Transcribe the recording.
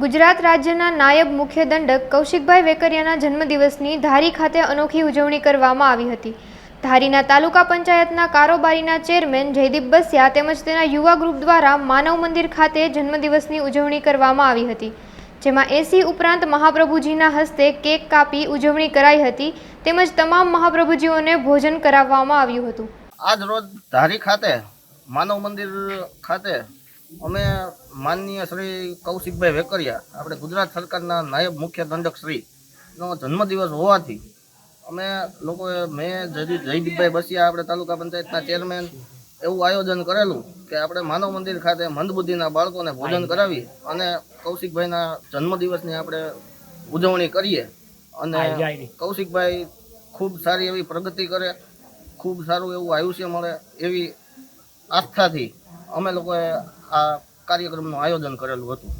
ગુજરાત રાજ્યના નાયબ મુખ્ય દંડક કૌશિકભાઈ વેકરિયાના જન્મદિવસની ધારી ખાતે અનોખી ઉજવણી કરવામાં આવી હતી। ધારીના તાલુકા પંચાયતના કારોબારીના ચેરમેન જયદીપ બસિયા તેમજ તેના યુવા ગ્રુપ દ્વારા માનવ મંદિર ખાતે જન્મદિવસની ઉજવણી કરવામાં આવી હતી, જેમાં 80 ઉપરાંત મહાપ્રભુજીના હસ્તે કેક કાપી ઉજવણી કરાઈ હતી તેમજ તમામ મહાપ્રભુજીઓને ભોજન કરાવવામાં આવ્યું હતું। આજ રોજ ધારી ખાતે માનવ મંદિર ખાતે અમે માનનીય શ્રી કૌશિકભાઈ વેકરિયા આપણે ગુજરાત સરકારના નાયબ મુખ્ય દંડક શ્રીનો જન્મદિવસ હોવાથી અમે લોકોએ જયદીપભાઈ બસિયા આપણે તાલુકા પંચાયતના ચેરમેન એવું આયોજન કરેલું કે આપણે માનવ મંદિર ખાતે મંદબુદ્ધિના બાળકોને ભોજન કરાવી અને કૌશિકભાઈના જન્મદિવસની આપણે ઉજવણી કરીએ અને કૌશિકભાઈ ખૂબ સારી એવી પ્રગતિ કરે, ખૂબ સારું એવું આયુષ્ય મળે એવી આસ્થાથી અમે લોકોએ આ કાર્યક્રમનું આયોજન કરેલું હતું।